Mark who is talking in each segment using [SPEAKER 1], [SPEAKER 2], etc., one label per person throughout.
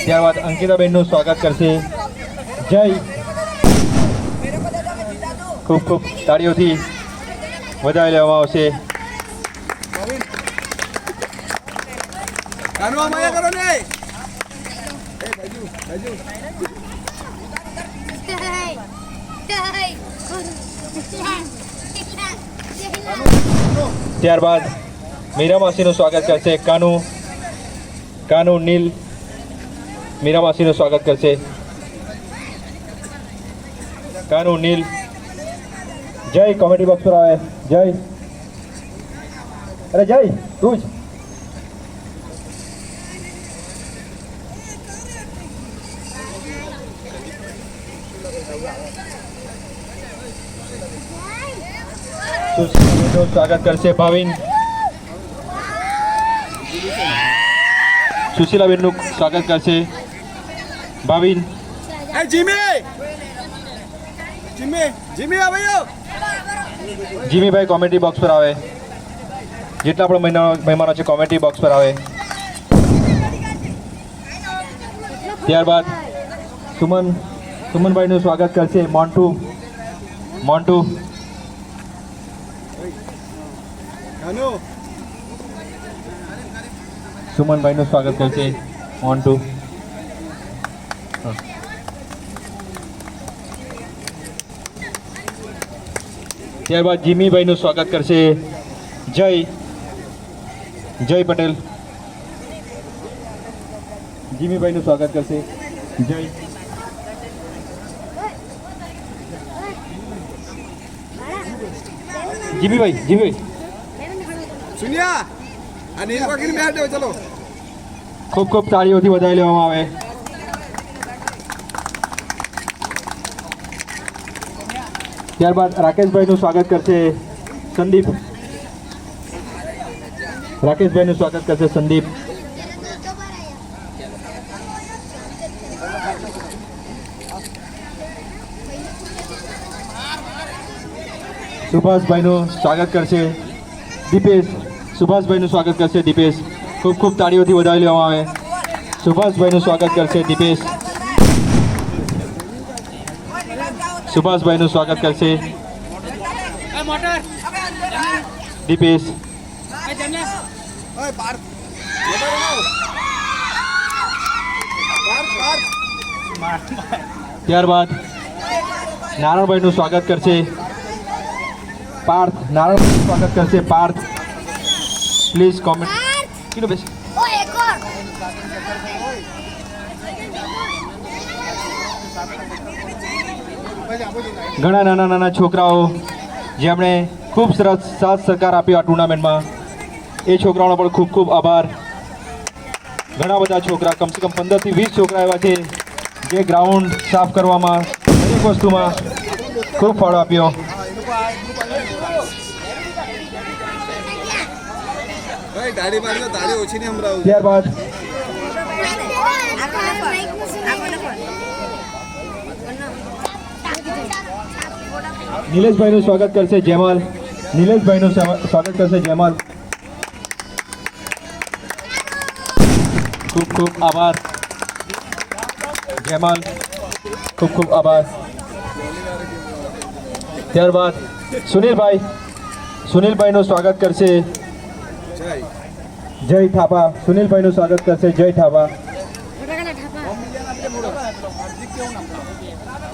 [SPEAKER 1] ત્યારબાદ અંકિતાબેનનું સ્વાગત કરશે જય. ખૂબ ખૂબ તાળીઓથી વધાવી લેવામાં આવશે. ત્યારબાદ મીરા માસીનું સ્વાગત કરશે કાનુ નીલ. મીરા માસીનું સ્વાગત કરશે કાનુ નીલ. જય કોમેડી બોક્સ પર આવે જય. અરે જય તું જ. સુશીલાબેનનું સ્વાગત કરશે ભાવિન. સુશીલાબેનનું સ્વાગત કરશે ભાવિન. જીમીભાઈ કોમેડી બોક્સ પર આવે. જેટલા પણ મહેમાનો છે કોમેડી બોક્સ પર આવે. ત્યારબાદ સુમનભાઈનું સ્વાગત કરશે મોન્ટુ. સુમનભાઈનું સ્વાગત કરશે મોન્ટુ. ત્યારબાદ જીમીભાઈનું સ્વાગત કરશે જય પટેલ. જીમીભાઈનું સ્વાગત કરશે જય. જીમીભાઈ ખૂબ ખૂબ તાળીઓથી વધાવી લેવામાં આવે. ત્યારબાદ રાકેશભાઈનું સ્વાગત કરશે સંદીપ. રાકેશભાઈનું સ્વાગત કરશે સંદીપ. સુભાષભાઈનું સ્વાગત કરશે દીપેશ. સુભાષભાઈનું સ્વાગત કરશે દીપેશ. ખૂબ ખૂબ તાળીઓથી વધાવી લેવામાં આવે. સુભાષભાઈનું સ્વાગત કરશે દીપેશ. સુભાષભાઈનું સ્વાગત કરશે દીપેશ. ત્યારબાદ નારાયણભાઈનું સ્વાગત કરશે પાર્થ. નારાયણભાઈનું સ્વાગત કરશે પાર્થ. Please comment. ઘણા નાના છોકરાઓ જેમણે ખૂબ સરસ સાથ સહકાર આપ્યો આ ટુર્નામેન્ટમાં, એ છોકરાઓનો પણ ખૂબ ખૂબ આભાર. ઘણા બધા છોકરા, કમસે કમ 15 થી 20 છોકરા એવા છે જે ગ્રાઉન્ડ સાફ કરવામાં, દરેક વસ્તુમાં ખૂબ ફાળો આપ્યો. ત્યારબાદ નિલેશભાઈનું સ્વાગત કરશે જેમાલ. નિલેશભાઈનું સ્વાગત કરશે જેમાલ. ખૂબ ખૂબ આભાર જેમાલ, ખૂબ ખૂબ આભાર. ત્યારબાદ સુનિલભાઈનું સ્વાગત કરશે જય ઠાપા. સુનિલભાઈનું સ્વાગત કરશે જય ઠાપા.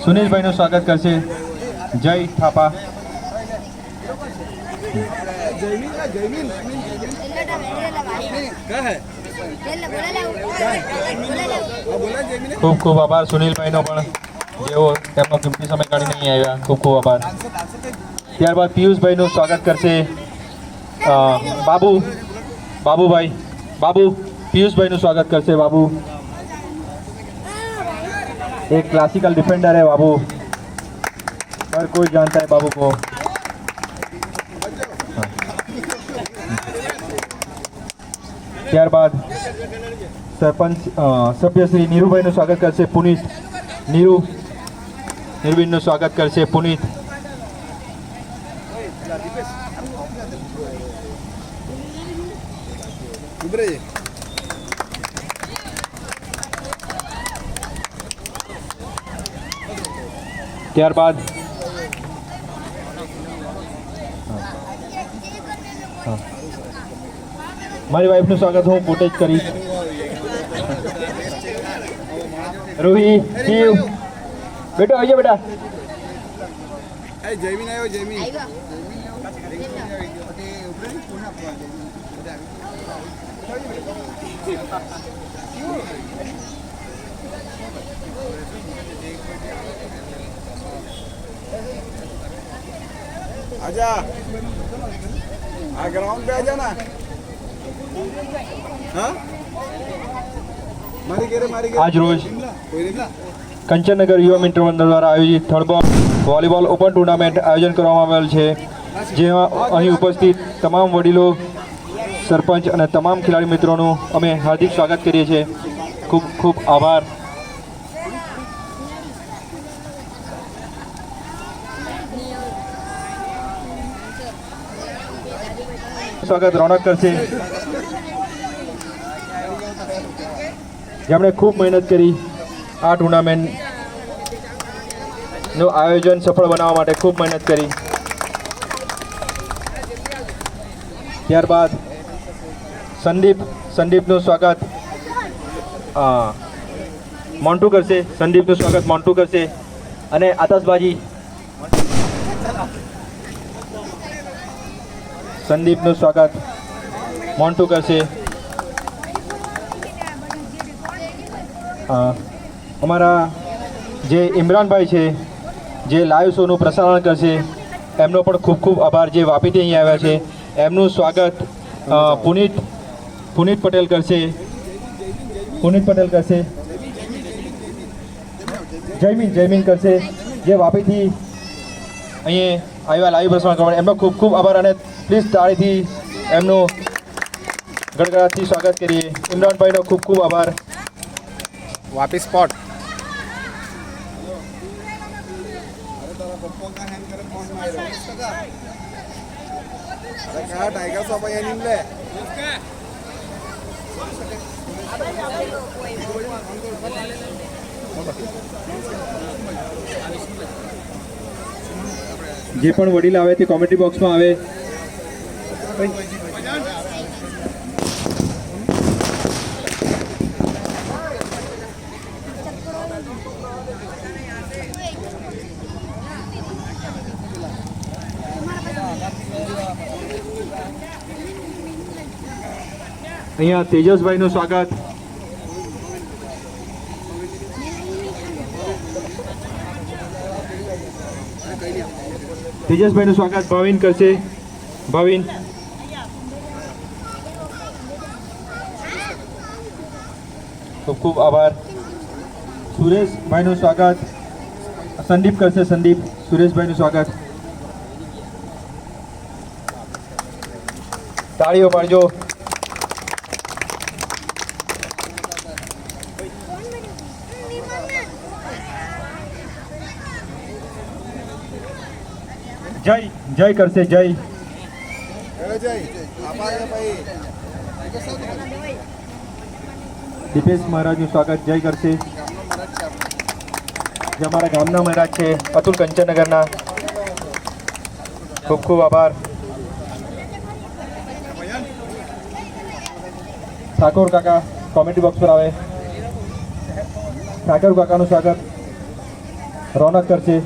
[SPEAKER 1] સુનિલભાઈનું સ્વાગત કરશે જય ઠાપા. ખૂબ ખૂબ આભાર સુનિલભાઈનો પણ, જેઓ તેમનો કિંમતી સમય કાઢીને અહીં આવ્યા. ખૂબ ખૂબ આભાર. ત્યારબાદ પિયુષભાઈનું સ્વાગત કરશે બાબુભાઈ. પિયુષભાઈનું સ્વાગત કરશે બાબુ. एक क्लासिकल डिफेंडर है बाबू, हर कोई जानता है बाबू को. ત્યારબાદ સરપંચ સભ્ય શ્રી નીરુભાઈનું સ્વાગત કરશે પુનિત. નીરુબેનનું સ્વાગત કરશે પુનિત. ત્યારબાદ મારી વાઈફનું સ્વાગત હું પોતે જ કરીશ. રૂહી શિવ બેટા આવી જા બેટા.
[SPEAKER 2] જયમીન આવ્યો જયમીન आजा ग्राउंड पे आजा ना हाँ
[SPEAKER 1] આજ રોજ કંચનનગર યુવા મિત્ર મંડળ દ્વારા આયોજિત થર્ડ વોલીબોલ ઓપન ટુર્નામેન્ટ આયોજન કરવામાં આવેલ છે, જેમાં અહીં ઉપસ્થિત તમામ વડીલો, સરપંચ અને તમામ ખેલાડી મિત્રોનું અમે હાર્દિક સ્વાગત કરીએ છીએ. ખૂબ ખૂબ આભાર. સ્વાગત રોનક કરશે, જેમણે ખૂબ મહેનત કરી આ ટુર્નામેન્ટનું આયોજન સફળ બનાવવા માટે ખૂબ મહેનત કરી. ત્યારબાદ સંદીપનું સ્વાગત મોન્ટુ કરશે. સંદીપનું સ્વાગત મોન્ટુ કરશે અને આતશબાજી સંદીપનું સ્વાગત મોન્ટુ કરશે. અમારા જે ઇમરાનભાઈ છે, જે લાઈવ શોનું પ્રસારણ કરશે, એમનો પણ ખૂબ ખૂબ આભાર. જે વાપીથી અહીં આવ્યા છે, એમનું સ્વાગત પુનિત પટેલ કરશે. જયમીન કરશે, જે વાપીથી અહીં આવ્યા લાઈવ પ્રસારણ કરવા. એમનો ખૂબ ખૂબ આભાર અને પ્લીઝ તાળીથી એમનું ગડગડાટથી સ્વાગત કરીએ. ઇમરાનભાઈનો ખૂબ ખૂબ આભાર.
[SPEAKER 2] वापिस स्पॉट टाइगर शॉप आहे निमले
[SPEAKER 1] જે પણ વડીલ આવે તે કોમેન્ટ્રી બોક્સમાં આવે. અહીંયા તેજસભાઈનું સ્વાગત. તેજસભાઈનું સ્વાગત ભાવિન કરશે. ભાવિન ખૂબ ખૂબ આભાર. સુરેશભાઈનું સ્વાગત સંદીપ કરશે. સુરેશભાઈનું સ્વાગત. તાળીઓ પાડજો. જય કરશે. જય દીપેશ મહારાજનું સ્વાગત. જય કરશે. જે અમારા ગામના મહારાજ છે, અતુલ કંચનનગરના, ખૂબ ખૂબ આભાર. ઠાકોર કાકા કોમેન્ટ્રી બોક્સ પર આવે. ઠાકોર કાકાનું સ્વાગત રોનક કરશે.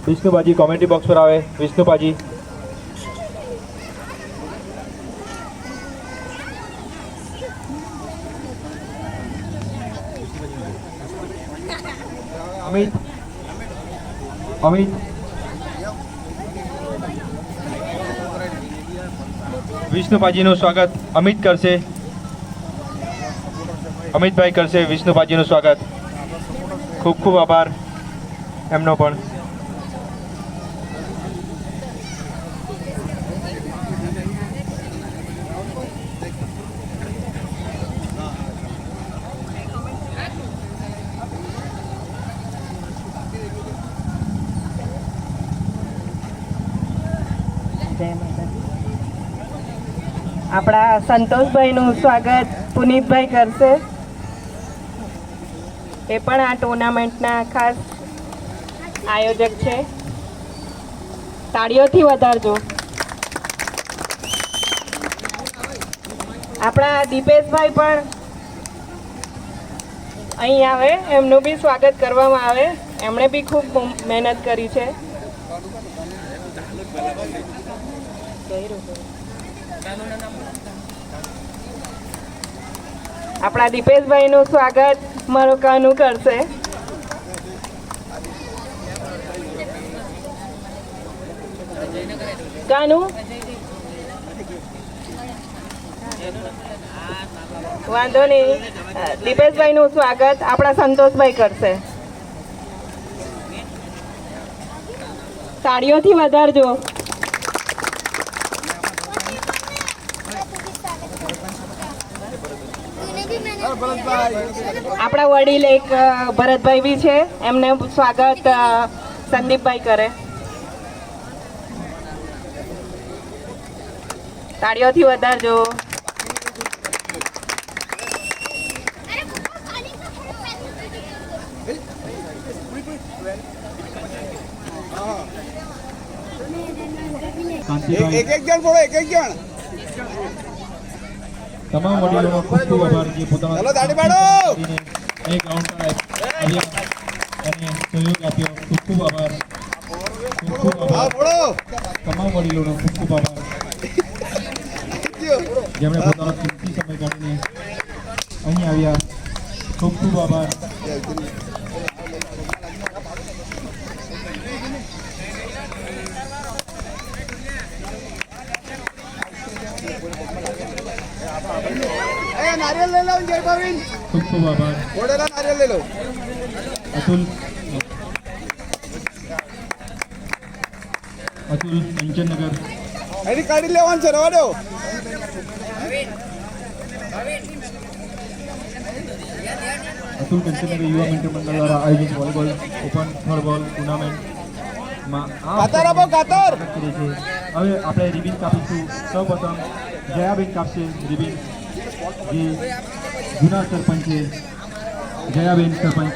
[SPEAKER 1] વિષ્ણુપાજી કોમેન્ટ્રી બોક્સ પર આવે. વિષ્ણુપાજી અમિત વિષ્ણુપાજીનું સ્વાગત અમિત કરશે. અમિતભાઈ કરશે વિષ્ણુપાજીનું સ્વાગત. ખૂબ ખૂબ આભાર એમનો પણ.
[SPEAKER 3] આપણા સંતોષભાઈનું સ્વાગત પુનિતભાઈ કરશે. એ પણ આ ટુર્નામેન્ટના ખાસ આયોજક છે. તાળીઓથી વધારજો. આપણા દીપેશભાઈ પણ અહીં આવે, એમનું બી સ્વાગત કરવામાં આવે. એમણે બી ખૂબ મહેનત કરી છે. આપણા દીપેશભાઈનું સ્વાગત મારો કાનુ કરશે. કાનુ વાંધો નહીં. દીપેશભાઈનું સ્વાગત આપણા સંતોષભાઈ કરશે. તાળીઓથી વધારજો. આપણા વડીલ એક ભરતભાઈ બી છે, એમને સ્વાગત સંદીપભાઈ કરે. તાળીઓથી વધારજો.
[SPEAKER 2] એક એક જણ બોલો, એક એક જણ.
[SPEAKER 1] તમામ વડીલોનો ખૂબ ખૂબ આભાર જે પોતાનો
[SPEAKER 2] ચાલો દાઢી પાડો.
[SPEAKER 1] એક રાઉન્ડ આવ્યા અને સહયોગ આપ્યો. ખૂબ ખૂબ આભાર. ખૂબ ખૂબ
[SPEAKER 2] હા
[SPEAKER 1] આભાર.
[SPEAKER 2] બોલો.
[SPEAKER 1] તમામ વડીલોનો ખૂબ ખૂબ આભાર જેમણે પોતાનો કિંમતી સમય કાઢીને અહીં આવ્યા. ખૂબ ખૂબ આભાર.
[SPEAKER 2] એ નારિયેલ લઈ લો જય ભાવિન.
[SPEAKER 1] ખૂબ ખૂબ આભાર.
[SPEAKER 2] ઘોડેલા નારિયેલ લઈ લો.
[SPEAKER 1] અતુલ કંચનનગર.
[SPEAKER 2] એની કાઢી લેવાનું છે, રવા દો.
[SPEAKER 1] અતુલ કંચનનગર યુવા મિત્ર મંડળ દ્વારા આયોજિત વોલીબોલ ઓપન ફ્લોરબોલ ટુર્નામેન્ટમાં
[SPEAKER 2] કાતર આપો, કાતર.
[SPEAKER 1] કરીએ છીએ. હવે આપણે રિબિન કાપીશું. સૌપ્રથમ જયાબેન કાપશે રિબિન, જે જૂના સરપંચ છે. જયાબેન સરપંચ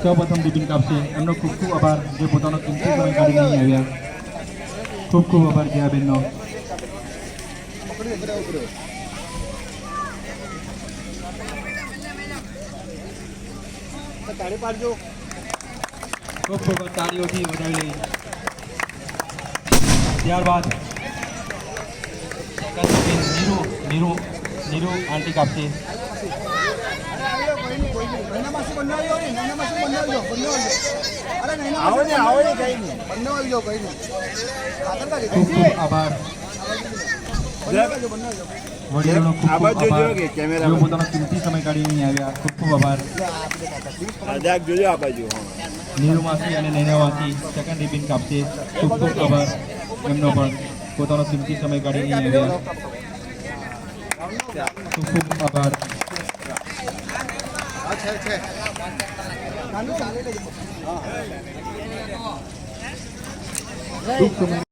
[SPEAKER 1] સૌપ્રથમ રિબિન કાપશે. એમનો ખૂબ ખૂબ આભાર જે પોતાનો કિંમતી સમય કાઢીને અહીં આવ્યા. ખૂબ ખૂબ આભાર જયાબેનનો.
[SPEAKER 2] તાળી પાડજો.
[SPEAKER 1] ખૂબ ખૂબ તાળીઓથી વધાવી લઈ. ત્યારબાદ નીરુ આંટી કાપશે.
[SPEAKER 2] આવો ને, આવો ને, કઈ નહીં. બંને કઈ નહીં.
[SPEAKER 1] ખૂબ ખૂબ આભાર વડીલોનો. ખૂબ ખૂબ આભાર જેઓ પોતાનો કિંમતી સમય કાઢીને અહીં આવ્યા. ખૂબ ખૂબ આભાર. નીરુ માસી અને નૈના માસી સેકન્ડ રિબિન કાપશે. ખૂબ ખૂબ આભાર એમનો પણ પોતાનો કિંમતી સમય કાઢીને અહીં આવ્યા. ખૂબ ખૂબ આભાર. ટૂંક સમય